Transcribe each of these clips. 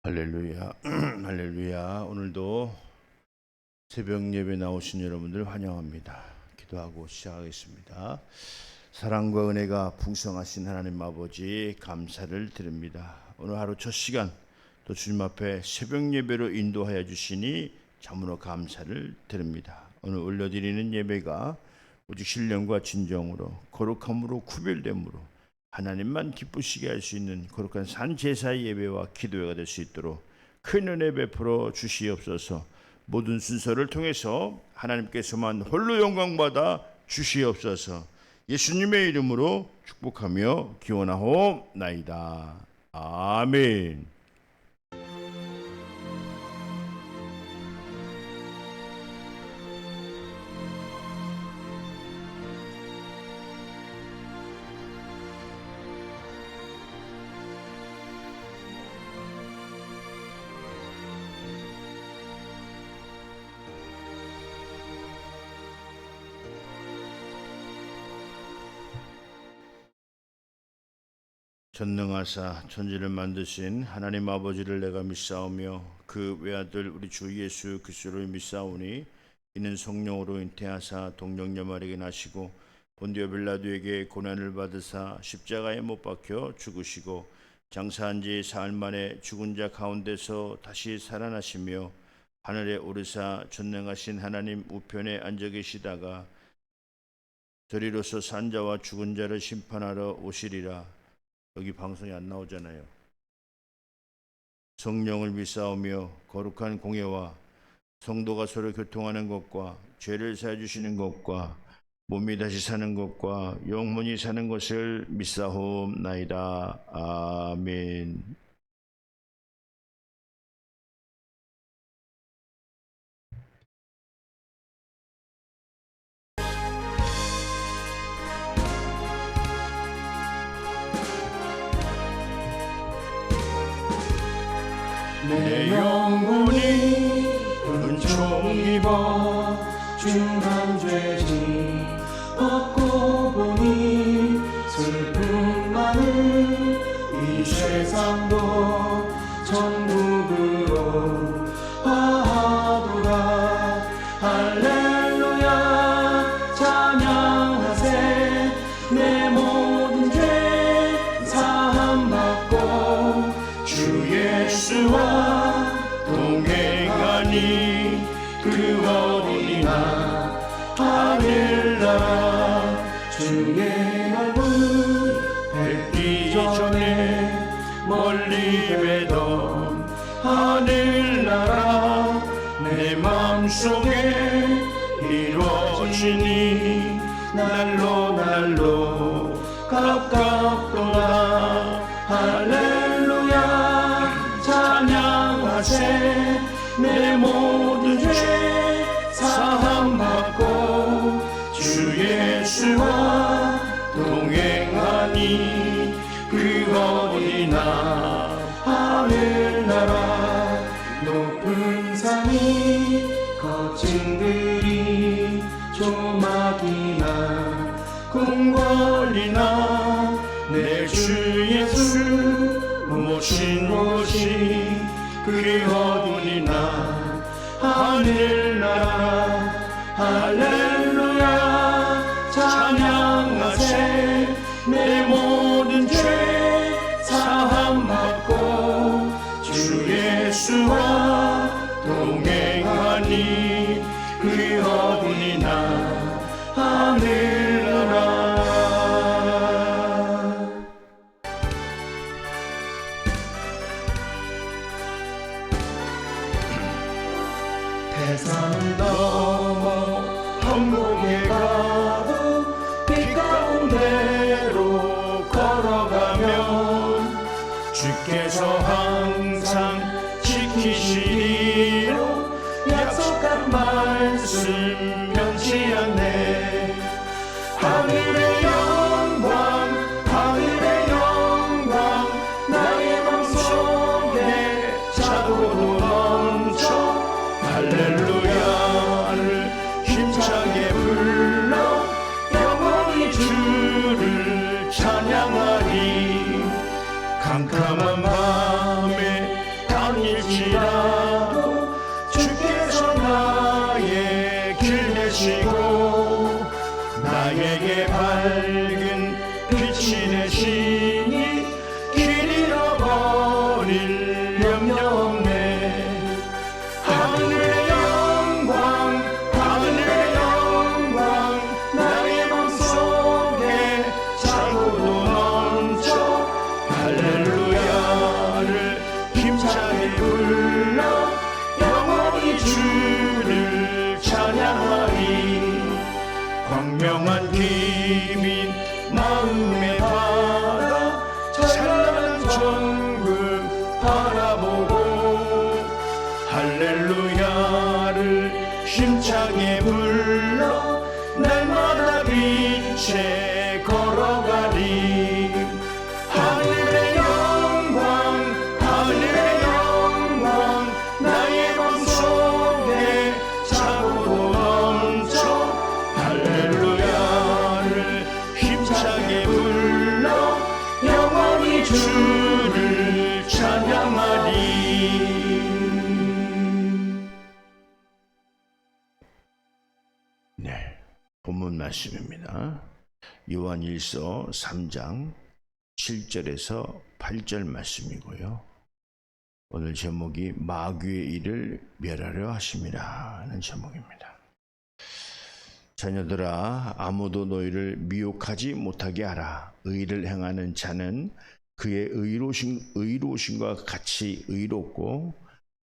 할렐루야, 할렐루야. 오늘도 새벽 예배 나오신 여러분들 환영합니다. 기도하고 시작하겠습니다. 사랑과 은혜가 풍성하신 하나님 아버지 감사를 드립니다. 오늘 하루 첫 시간 또 주님 앞에 새벽 예배로 인도하여 주시니 참으로 감사를 드립니다. 오늘 올려드리는 예배가 오직 신령과 진정으로 거룩함으로 구별됨으로 하나님만 기쁘시게 할 수 있는 거룩한 산제사의 예배와 기도회가 될 수 있도록 큰 은혜 베풀어 주시옵소서. 모든 순서를 통해서 하나님께서만 홀로 영광받아 주시옵소서. 예수님의 이름으로 축복하며 기원하옵나이다. 아멘. 전능하사 천지를 만드신 하나님 아버지를 내가 믿사오며 그 외아들 우리 주 예수 그리스도를 믿사오니 이는 성령으로 잉태하사 동정녀마리에게 나시고 본디오 빌라도에게 고난을 받으사 십자가에 못 박혀 죽으시고 장사한 지 사흘 만에 죽은 자 가운데서 다시 살아나시며 하늘에 오르사 전능하신 하나님 우편에 앉아 계시다가 저리로서 산 자와 죽은 자를 심판하러 오시리라. 여기 방송이 안 나오잖아요. 성령을 믿사오며 거룩한 공예와 성도가 서로 교통하는 것과 죄를 사해 주시는 것과 몸이 다시 사는 것과 영원히 사는 것을 믿사옵나이다. 아멘. 내 영혼이 은총 입어 중한 죄지 벗고 보니 슬픔 많은 이 세상도 천국으로 화하도다. 할렐루야 찬양하세. 내 모든 죄 사함받고 주 예수와 동행하니 그 어린이나 하늘나라 주의 얼굴 뵙기 전에 멀리 뵈던 하늘나라 내 마음속에 이루어지니 날로 날로 가깝도다. 할렐루야 찬양하세. 내 모든 죄 사함받고 주 예수와 동행하니 그 어디나 하늘나라. 높은 산이 거친 들이 조막이나 궁궐이나 내 주 예수 모신 곳이 그 어디나 하늘나라. 할렐루야 찬양하세. 내 모든 죄 사함받고 주 예수와 동행하니 그 어디나 하늘나라. 세상을 넘어 한국에 가도 빛 가운데로 걸어가면 주께서 항상 지키시리로 약속한 말씀 변치 않네. 하늘의 영광 하늘의 영광 나의 맘속에 자도로 넘쳐 할렐루야를 힘차게 불러 영원히 주를 찬양하리. 캄캄한 밤에 할지라도 주께서 나의 길 되시고 나에게 밝은 빛이 되시니 길 잃어버릴 염려 없네. 하늘의 영광 하늘의 영광 나의 맘속에 차고도 넘쳐 할렐루야를 힘차게 불러 영원히 주를 찬양하리. 광명한 기민 마음의 바다 찬란한 천국 바라보고 할렐루야를 힘차게 불러 날마다 빛에 걸어가리. 하늘의 영광 하늘의 영광 나의 맘속에 차고도 넘쳐 할렐루야를 힘차게 불러 영원히 주를 찬양하리. 네, 본문 말씀입니다. 요한일서 3장 7절에서 8절 말씀이고요. 오늘 제목이 마귀의 일을 멸하려 하심이라 하는 제목입니다. 자녀들아, 아무도 너희를 미혹하지 못하게 하라. 의를 행하는 자는 그의 의로우심과 같이 의롭고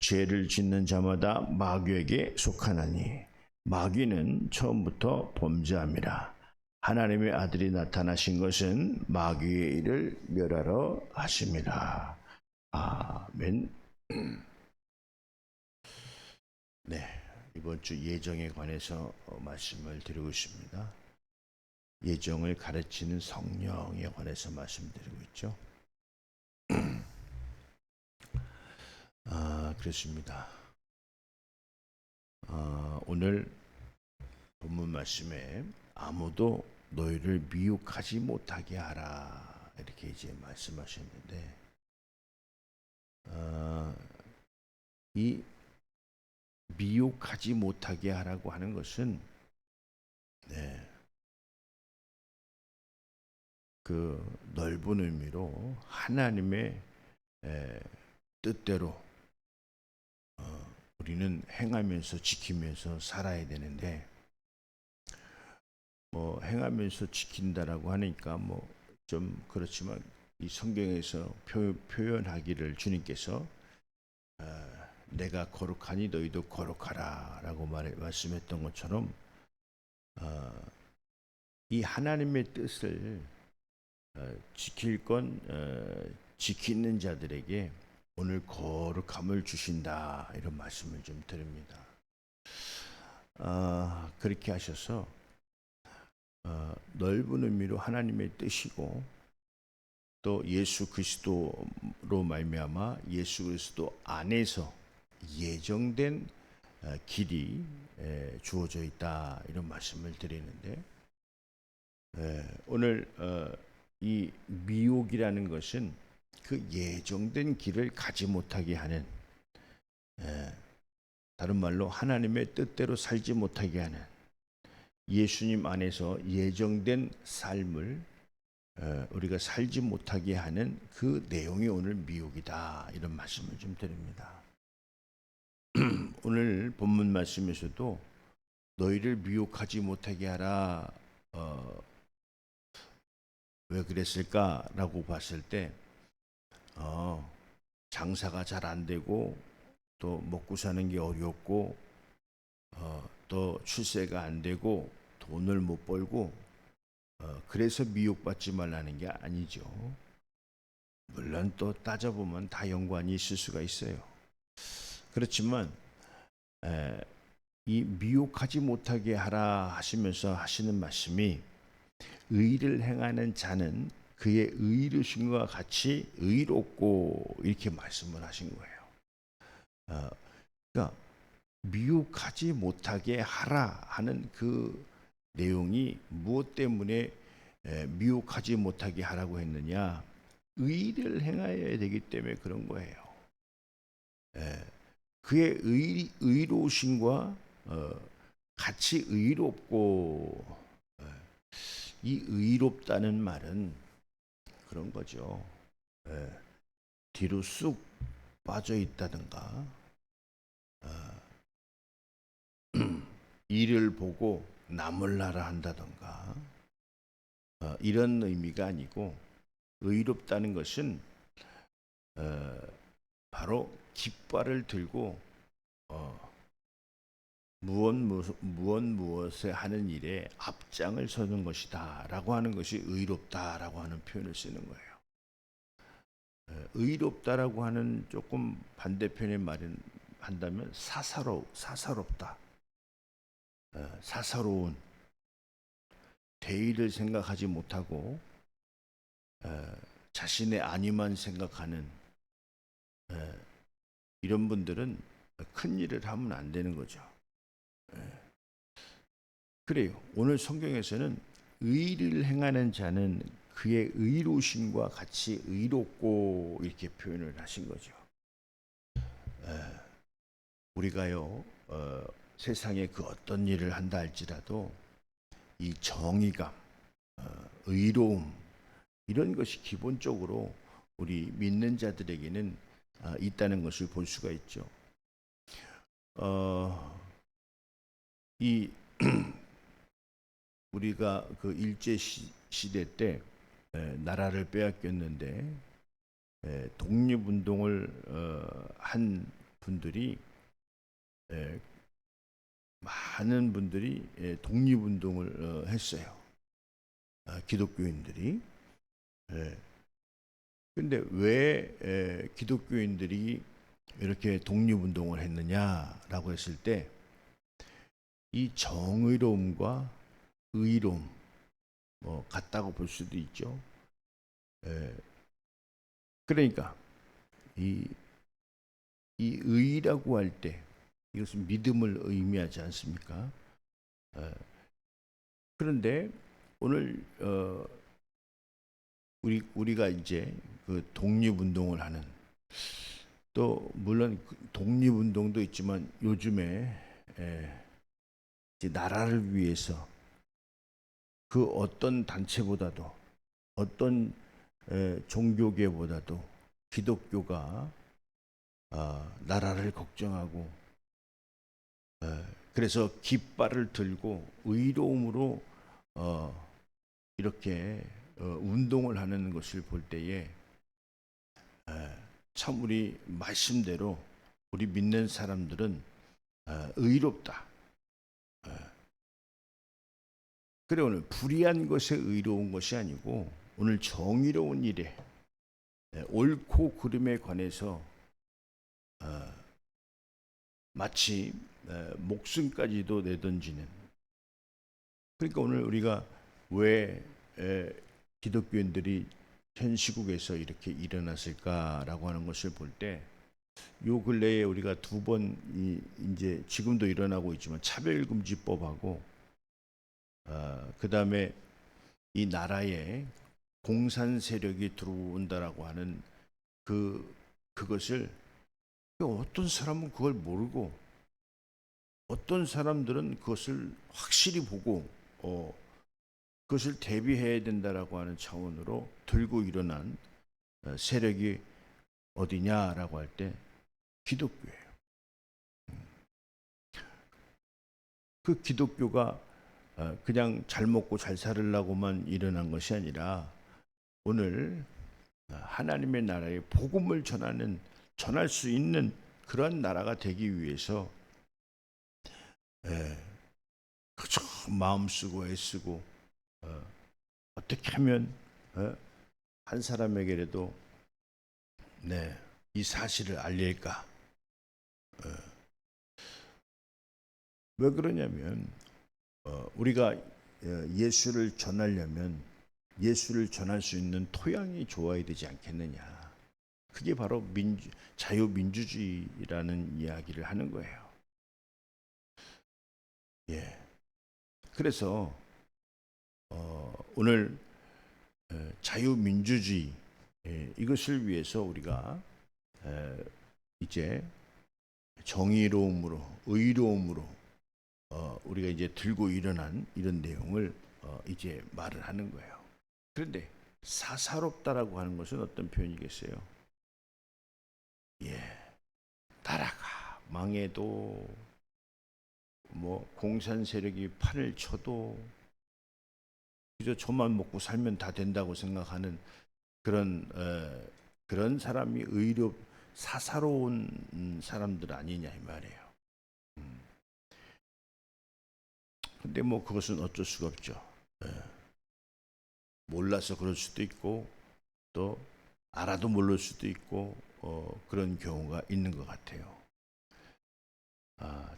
죄를 짓는 자마다 마귀에게 속하나니 마귀는 처음부터 범죄함이라. 하나님의 아들이 나타나신 것은 마귀의 일을 멸하러 하심이라. 아멘. 네, 이번 주 예정에 관해서 말씀을 드리고 있습니다. 예정을 가르치는 성령에 관해서 말씀드리고 있죠. 그렇습니다. 오늘 본문 말씀에 아무도 너희를 미혹하지 못하게 하라 이렇게 이제 말씀하셨는데, 이 미혹하지 못하게 하라고 하는 것은 그 넓은 의미로 하나님의 뜻대로 우리는 행하면서 지키면서 살아야 되는데, 뭐 행하면서 지킨다라고 하니까 뭐 좀 그렇지만 이 성경에서 표현하기를 주님께서 내가 거룩하니 너희도 거룩하라 라고 말씀했던 것처럼 이 하나님의 뜻을 지킬 건 지키는 자들에게 오늘 거룩함을 주신다, 이런 말씀을 좀 드립니다. 그렇게 하셔서 넓은 의미로 하나님의 뜻이고 또 예수 그리스도로 말미암아 예수 그리스도 안에서 예정된 길이 주어져 있다, 이런 말씀을 드리는데, 오늘 이 미혹이라는 것은 그 예정된 길을 가지 못하게 하는, 다른 말로 하나님의 뜻대로 살지 못하게 하는, 예수님 안에서 예정된 삶을 우리가 살지 못하게 하는 그 내용이 오늘 미혹이다, 이런 말씀을 좀 드립니다. 오늘 본문 말씀에서도 너희를 미혹하지 못하게 하라, 왜 그랬을까라고 봤을 때 장사가 잘 안 되고 또 먹고 사는 게 어렵고 또 출세가 안 되고 돈을 못 벌고 그래서 미혹받지 말라는 게 아니죠. 물론 또 따져보면 다 연관이 있을 수가 있어요. 그렇지만 이 미혹하지 못하게 하라 하시면서 하시는 말씀이, 의를 행하는 자는 그의 의로우심과 같이 의롭고, 이렇게 말씀을 하신 거예요. 그러니까 미혹하지 못하게 하라 하는 그 내용이 무엇 때문에 미혹하지 못하게 하라고 했느냐? 의를 행하여야 되기 때문에 그런 거예요. 그의 의로우심과 같이 의롭고, 이 의롭다는 말은 그런 거죠. 뒤로 쑥 빠져 있다든가, 이를 보고 나몰라라 한다든가, 이런 의미가 아니고, 의롭다는 것은 바로 깃발을 들고 무엇에 하는 일에 앞장을 서는 것이다라고 하는 것이 의롭다라고 하는 표현을 쓰는 거예요. 의롭다라고 하는 조금 반대편의 말은 한다면 사사롭다, 사사로운, 대의를 생각하지 못하고 자신의 안위만 생각하는 이런 분들은 큰 일을 하면 안 되는 거죠. 그래요. 오늘 성경에서는 의를 행하는 자는 그의 의로우심과 같이 의롭고 이렇게 표현을 하신 거죠. 우리가요, 세상에 그 어떤 일을 한다 할지라도 이 정의감, 의로움, 이런 것이 기본적으로 우리 믿는 자들에게는 있다는 것을 볼 수가 있죠. 이 우리가 그 일제 시대 때 나라를 빼앗겼는데 독립운동을 한 분들이, 많은 분들이 독립운동을 했어요. 기독교인들이. 근데 왜 기독교인들이 이렇게 독립운동을 했느냐라고 했을 때, 이 정의로움과 의로움, 같다고 볼 수도 있죠. 그러니까 이 의라고 할 때 이것은 믿음을 의미하지 않습니까? 그런데 오늘 우리가 이제 그 독립운동을 하는, 또 물론 독립운동도 있지만 요즘에 이제 나라를 위해서 그 어떤 단체보다도, 어떤 종교계보다도 기독교가 나라를 걱정하고, 그래서 깃발을 들고 의로움으로 이렇게 운동을 하는 것을 볼 때에 참 우리 말씀대로 우리 믿는 사람들은 의롭다. 그래, 오늘 불의한 것에 의로운 것이 아니고 오늘 정의로운 일에, 옳고 그름에 관해서 마치 목숨까지도 내던지는. 그러니까 오늘 우리가 왜 기독교인들이 현 시국에서 이렇게 일어났을까라고 하는 것을 볼 때, 요 근래에 우리가 두 번 이제 지금도 일어나고 있지만 차별금지법하고, 그 다음에 이 나라에 공산 세력이 들어온다라고 하는 그것을, 어떤 사람은 그걸 모르고 어떤 사람들은 그것을 확실히 보고 그것을 대비해야 된다라고 하는 차원으로 들고 일어난 세력이 어디냐라고 할 때 기독교예요. 그 기독교가 그냥 잘 먹고 잘 살으려고만 일어난 것이 아니라 오늘 하나님의 나라의 복음을 전할 수 있는 그런 나라가 되기 위해서 그저 마음 쓰고 애쓰고 어떻게 하면 한 사람에게라도 이 사실을 알릴까. 왜 그러냐면 우리가 예수를 전하려면 예수를 전할 수 있는 토양이 좋아야 되지 않겠느냐. 그게 바로 자유민주주의라는 이야기를 하는 거예요. 그래서 오늘 자유민주주의, 이것을 위해서 우리가 이제 정의로움으로, 의로움으로 우리가 이제 들고 일어난 이런 내용을 이제 말을 하는 거예요. 그런데 사사롭다라고 하는 것은 어떤 표현이겠어요? 나라가 망해도 뭐 공산 세력이 판을 쳐도 그저 저만 먹고 살면 다 된다고 생각하는 그런 사람이 사사로운 사람들 아니냐 이 말이에요. 근데 뭐 그것은 어쩔 수가 없죠. 몰라서 그럴 수도 있고 또 알아도 모를 수도 있고 그런 경우가 있는 것 같아요.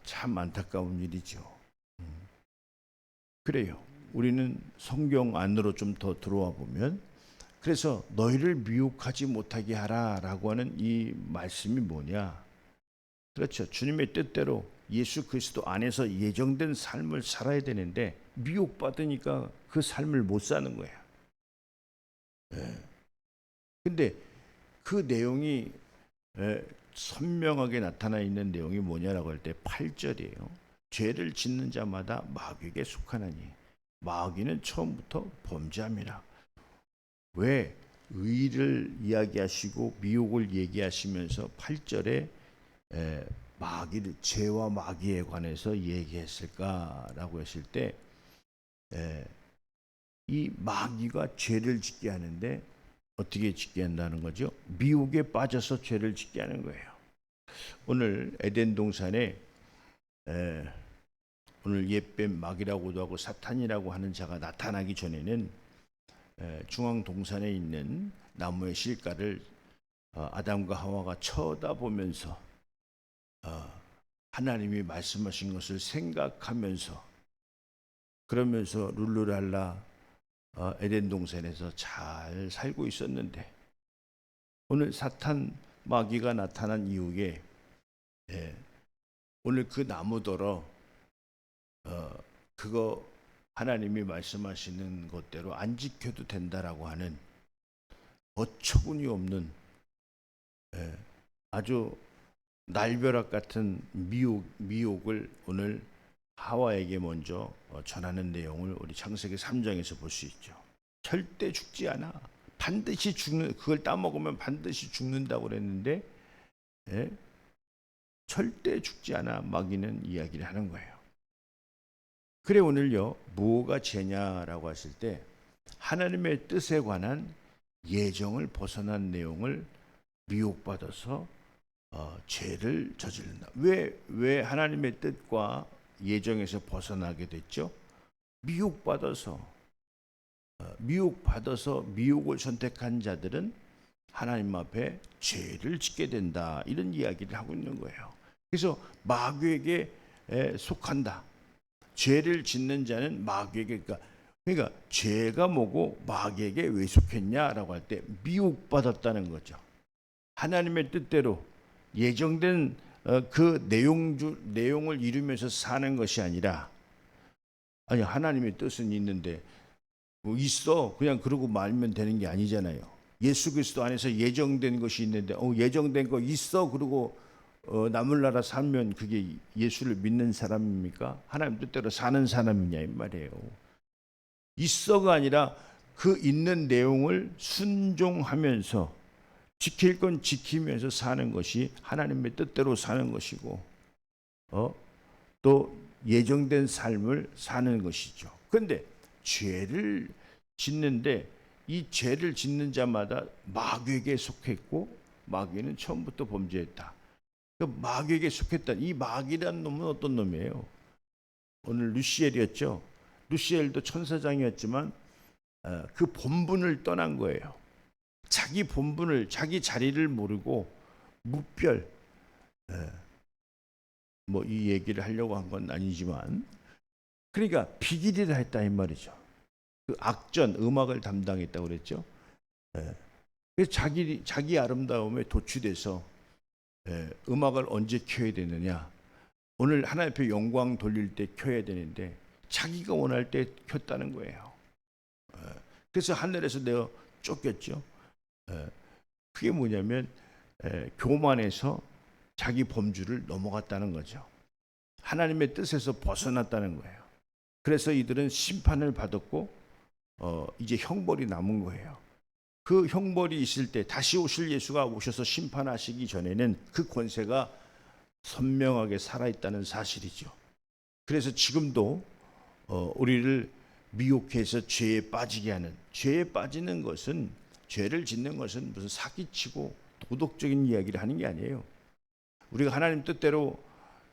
참 안타까운 일이죠. 그래요. 우리는 성경 안으로 좀 더 들어와 보면 그래서 너희를 미혹하지 못하게 하라라고 하는 이 말씀이 뭐냐? 그렇죠. 주님의 뜻대로 예수 그리스도 안에서 예정된 삶을 살아야 되는데 미혹받으니까 그 삶을 못 사는 거야. 근데 그 내용이 선명하게 나타나 있는 내용이 뭐냐라고 할 때 8절이에요. 죄를 짓는 자마다 마귀에게 속하나니 마귀는 처음부터 범죄함이라. 왜 의를 이야기하시고 미혹을 얘기하시면서 8절에 마귀를 죄와 마귀에 관해서 얘기했을까라고 했을 때 이 마귀가 죄를 짓게 하는데 어떻게 짓게 한다는 거죠? 미혹에 빠져서 죄를 짓게 하는 거예요. 오늘 에덴 동산에 오늘 옛뱀 마귀라고도 하고 사탄이라고 하는 자가 나타나기 전에는 중앙 동산에 있는 나무의 실과를 아담과 하와가 쳐다보면서 하나님이 말씀하신 것을 생각하면서 그러면서 룰루랄라 에덴 동산에서 잘 살고 있었는데 오늘 사탄 마귀가 나타난 이후에 오늘 그 나무더러 그거 하나님이 말씀하시는 것대로 안 지켜도 된다라고 하는 어처구니 없는 아주 날벼락 같은 미혹을 오늘 하와에게 먼저 전하는 내용을 우리 창세기 3장에서 볼 수 있죠. 절대 죽지 않아. 반드시 죽는, 그걸 따먹으면 반드시 죽는다고 그랬는데 절대 죽지 않아 마귀는 이야기를 하는 거예요. 그래 오늘요 뭐가 죄냐라고 하실 때 하나님의 뜻에 관한 예정을 벗어난 내용을 미혹받아서 죄를 저지른다. 왜 하나님의 뜻과 예정에서 벗어나게 됐죠? 미혹받아서 미혹을 선택한 자들은 하나님 앞에 죄를 짓게 된다. 이런 이야기를 하고 있는 거예요. 그래서 마귀에게 속한다. 죄를 짓는 자는 마귀에게 그러니까 죄가 뭐고 마귀에게 왜 속했냐라고 할 때 미혹받았다는 거죠. 하나님의 뜻대로 예정된 그 내용을 이루면서 사는 것이 아니라 아니 하나님의 뜻은 있는데 뭐 있어 그냥 그러고 말면 되는 게 아니잖아요. 예수 그리스도 안에서 예정된 것이 있는데 예정된 거 있어 그러고 남을 나라 살면 그게 예수를 믿는 사람입니까? 하나님 뜻대로 사는 사람이냐 이 말이에요. 있어가 아니라 그 있는 내용을 순종하면서 지킬 건 지키면서 사는 것이 하나님의 뜻대로 사는 것이고 또 예정된 삶을 사는 것이죠. 그런데 죄를 짓는데 이 죄를 짓는 자마다 마귀에게 속했고 마귀는 처음부터 범죄했다. 그 마귀에게 속했다. 이 마귀라는 놈은 어떤 놈이에요? 오늘 루시엘이었죠. 루시엘도 천사장이었지만 그 본분을 떠난 거예요. 자기 본분을 자기 자리를 모르고 무별 뭐 이 얘기를 하려고 한 건 아니지만 그러니까 비길이라 했다 이 말이죠. 그 악전 음악을 담당했다고 그랬죠. 그래서 자기 아름다움에 도취돼서 음악을 언제 켜야 되느냐? 오늘 하나님 앞에 영광 돌릴 때 켜야 되는데 자기가 원할 때 켰다는 거예요. 그래서 하늘에서 내가 쫓겼죠. 그게 뭐냐면 교만해서 자기 범주를 넘어갔다는 거죠. 하나님의 뜻에서 벗어났다는 거예요. 그래서 이들은 심판을 받았고 이제 형벌이 남은 거예요. 그 형벌이 있을 때 다시 오실 예수가 오셔서 심판하시기 전에는 그 권세가 선명하게 살아있다는 사실이죠. 그래서 지금도 우리를 미혹해서 죄에 빠지게 하는, 죄에 빠지는 것은, 죄를 짓는 것은 무슨 사기치고 도덕적인 이야기를 하는 게 아니에요. 우리가 하나님 뜻대로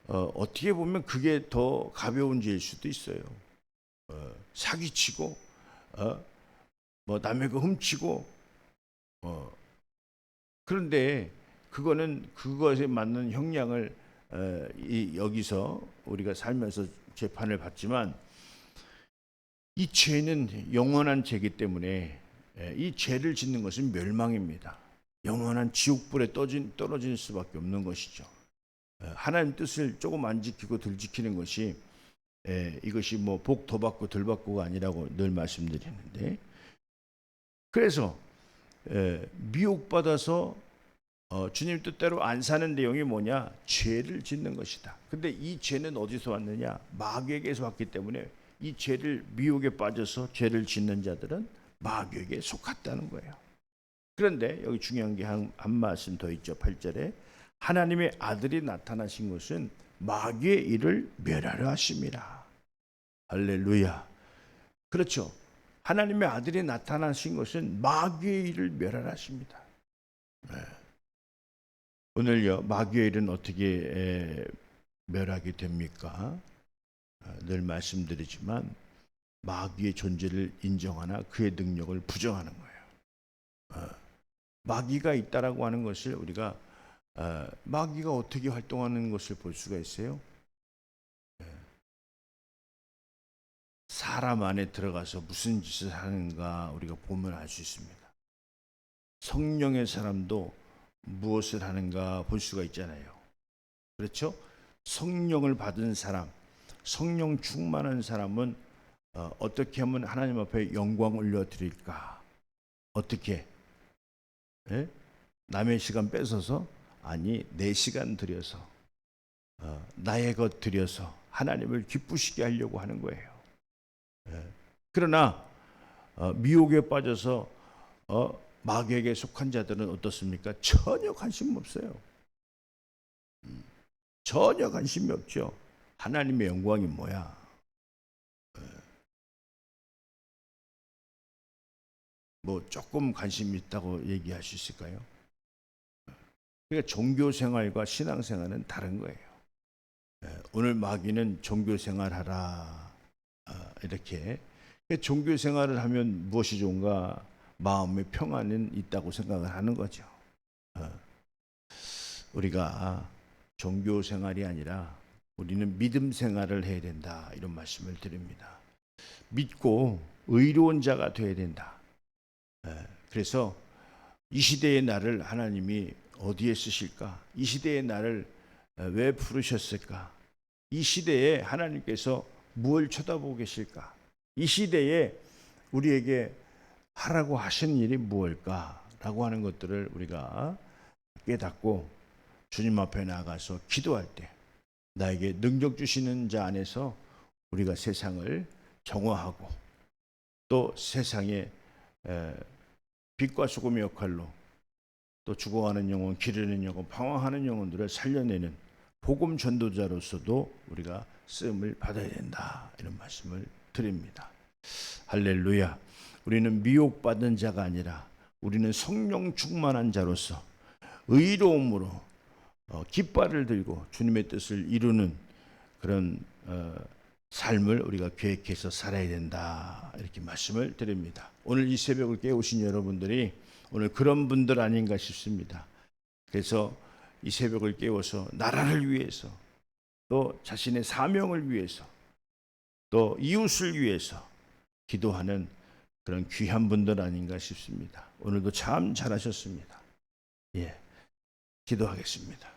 어떻게 보면 그게 더 가벼운 죄일 수도 있어요. 사기치고 뭐 남의 거 훔치고 그런데 그거는 그것에 맞는 형량을 여기서 우리가 살면서 재판을 받지만, 이 죄는 영원한 죄이기 때문에 이 죄를 짓는 것은 멸망입니다. 영원한 지옥불에 떨어질 수밖에 없는 것이죠. 하나님 뜻을 조금 안 지키고 덜 지키는 것이 이것이 뭐 복 더 받고 덜 받고가 아니라고 늘 말씀드리는데, 그래서 미혹받아서 주님 뜻대로 안 사는 내용이 뭐냐? 죄를 짓는 것이다. 근데 이 죄는 어디서 왔느냐? 마귀에게서 왔기 때문에 이 죄를, 미혹에 빠져서 죄를 짓는 자들은 마귀에게 속았다는 거예요. 그런데 여기 중요한 게 한 말씀 더 있죠. 8절에 하나님의 아들이 나타나신 것은 마귀의 일을 멸하려 하심이라. 할렐루야. 그렇죠. 하나님의 아들이 나타나신 것은 마귀의 일을 멸하려 하십니다. 오늘요, 마귀의 일은 어떻게 멸하게 됩니까? 늘 말씀드리지만 마귀의 존재를 인정하나 그의 능력을 부정하는 거예요. 마귀가 있다라고 하는 것을 우리가 마귀가 어떻게 활동하는 것을 볼 수가 있어요. 사람 안에 들어가서 무슨 짓을 하는가 우리가 보면 알 수 있습니다. 성령의 사람도 무엇을 하는가 볼 수가 있잖아요. 그렇죠? 성령을 받은 사람, 성령 충만한 사람은 어떻게 하면 하나님 앞에 영광 올려드릴까? 어떻게? 남의 시간 뺏어서? 아니, 내 시간 들여서, 나의 것 들여서 하나님을 기쁘시게 하려고 하는 거예요. 그러나 미혹에 빠져서 마귀에게 속한 자들은 어떻습니까? 전혀 관심 없어요. 전혀 관심이 없죠. 하나님의 영광이 뭐야? 뭐 조금 관심이 있다고 얘기할 수 있을까요? 그러니까 종교생활과 신앙생활은 다른 거예요. 오늘 마귀는 종교생활하라 이렇게. 종교생활을 하면 무엇이 좋은가? 마음의 평안은 있다고 생각을 하는 거죠. 우리가 종교생활이 아니라 우리는 믿음 생활을 해야 된다, 이런 말씀을 드립니다. 믿고 의로운 자가 되어야 된다. 그래서 이 시대의 나를 하나님이 어디에 쓰실까? 이 시대의 나를 왜 부르셨을까? 이 시대에 하나님께서 무엇을 쳐다보고 계실까? 이 시대에 우리에게 하라고 하신 일이 무엇일까? 라고 하는 것들을 우리가 깨닫고 주님 앞에 나가서 기도할 때 나에게 능력 주시는 자 안에서 우리가 세상을 정화하고 또 세상에 빛과 소금의 역할로 또 죽어가는 영혼, 기르는 영혼, 방황하는 영혼들을 살려내는 복음 전도자로서도 우리가 쓰임을 받아야 된다, 이런 말씀을 드립니다. 할렐루야. 우리는 미혹받은 자가 아니라 우리는 성령 충만한 자로서 의로움으로 깃발을 들고 주님의 뜻을 이루는 그런 삶을 우리가 계획해서 살아야 된다, 이렇게 말씀을 드립니다. 오늘 이 새벽을 깨우신 여러분들이 오늘 그런 분들 아닌가 싶습니다. 그래서 이 새벽을 깨워서 나라를 위해서 또 자신의 사명을 위해서 또 이웃을 위해서 기도하는 그런 귀한 분들 아닌가 싶습니다. 오늘도 참 잘하셨습니다. 기도하겠습니다.